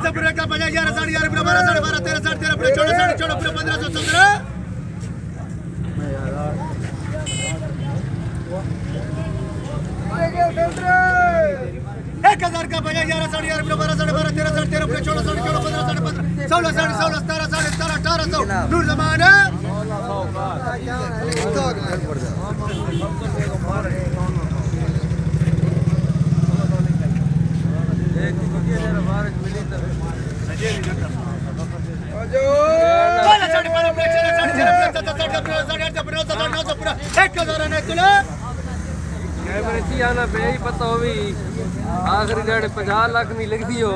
से पूरे का 50 11 साढ़े 11 पूरा 12 साढ़े 12 13 साढ़े 13 पूरा 14 साढ़े 14 पूरा 1517 1000 का 50 11 साढ़े 11 पूरा 12 साढ़े 12 13 साढ़े 13 पूरा 14 साढ़े 14 15 साढ़े 15 16 साढ़े 16 17 साढ़े 17 1800 नूर जमाना आना पे ही पता हो भी आखिरी डेढ़ 50 लाख नहीं लगती हो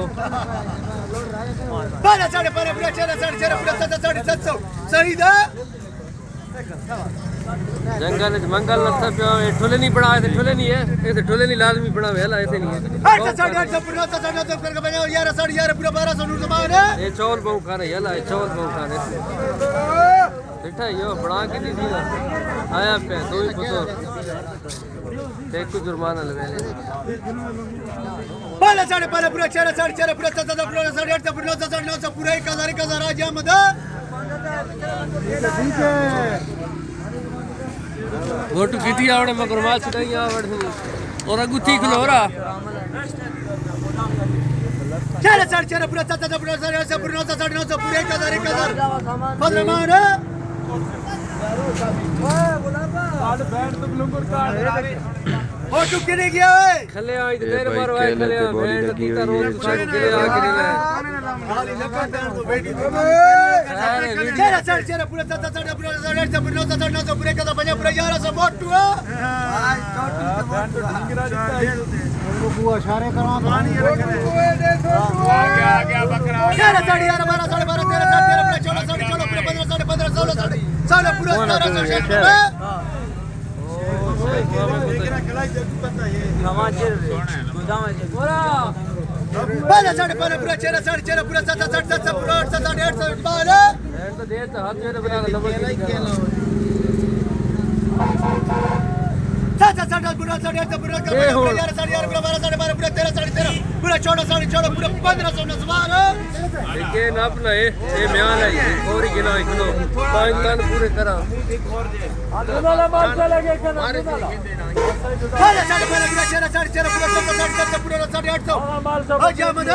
जंगल मंगल लत्था पे ठोले नहीं पड़ा ऐसे ठोले नहीं है ऐसे ठोले नहीं लाजमी पड़ा वेला ऐसे नहीं है ये चौल बहु खा रहे ये चौल बहु खा रहे बेटा यो बड़ा के दी ना आया पे दो ही पुतो एक को जुर्माना लगे पहले साढ़े पहले पूरा 4 साढ़े 4 पूरा 7 पूरा 8 पूरा 9 साढ़े 9 पूरा 1000 आज आमद ठीक है वोट किती आवड़े मगर माल छड़ाई आवड़ और अगु ठीक लो रहा 4 साढ़े 4 पूरा 7 पूरा 8 पूरा 9 साढ़े 9 पूरा 1000 फजरमान फोटो किने गया है खले आई तेरे मारो आई खले बैंड कीता रोज साइड के आ के ले हाली लगा बैंड तो बेटी तो चेहरा पूरा 7 साढ़े पूरा 8 पूरा 9 साढ़े 9 पूरे का 50 पूरा 1100 वोट टू बैंड तो ढंगरा दिखता है वो बुआ इशारे करवा पानी रख रहे आ गया बकरा 11 साढ़े 11 12 साढ़े 12 13 साढ़े 13 पूरा 14 साढ़े 14 पूरा 15 साढ़े 15 16 साढ़े साढ़े पूरा 1700 पहले साढ़े पहले पूरा 4 साढ़े 4 पूरा 7 साढ़े 7 पूरा 8 साढ़े 8 12 तो देर तो हाथ जोड़े बना लबड़ साढ़े 7 पूरा साढ़े 8 पूरा 11 साढ़े 11 पूरा 12 साढ़े 12 पूरा 13 साढ़े 13 पूरा 14 साढ़े 14 पूरा 1500 लेकिन अपना ये म्यान है और ही गिना इकनो पाकिस्तान पूरे करा पहले साढ़े पहले पूरा 4 साढ़े 4 पूरा 7 साढ़े 7 पूरा 850 आज आमद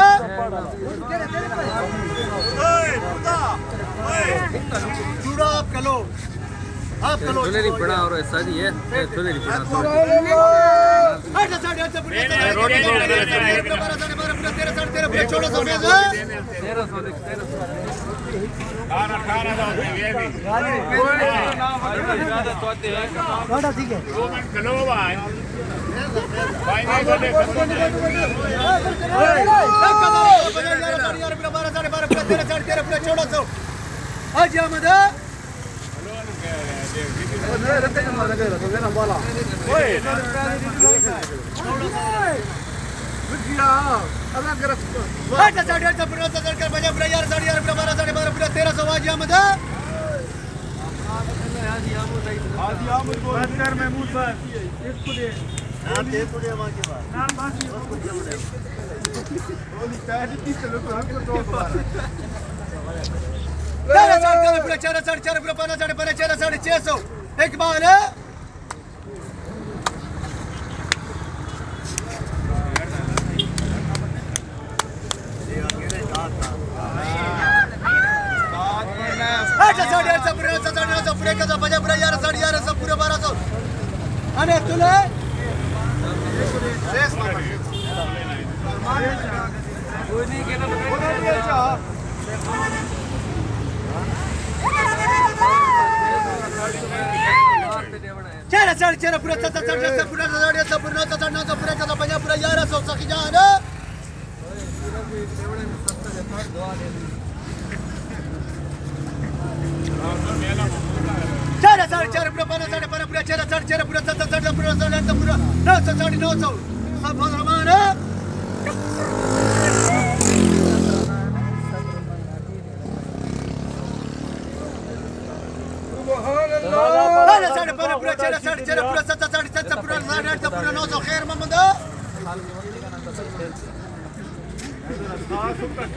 जुड़ा आप कलो ठोले नहीं पड़ा और ऐसा नहीं है ठोले नहीं पड़ा साढ़े 8 पूरा 12 साढ़े 12 पूरा 13 साढ़े 13 पूरा 1400 ठीक है आज आमद एक बार पूरे 1200 अने तुले चेहरा साढ़े 4 पूरा 7 साढ़े 7 पूरा 8 पूरा 9 साढ़े 9 पूरा 50 पूरा 1100 सकी जान चेहरा साढ़े 4 पूरा 12 साढ़े 12 पूरा 4 साढ़े 4 पूरा 7 साढ़े पूरा 8 पूरा 9 साढ़े 900 सब फजरमान साढ़े 12 पूरा 4 साढ़े 4 पूरा 7 साढ़े 7 पूरा 8 पूरा 900 खैर मोहम्मद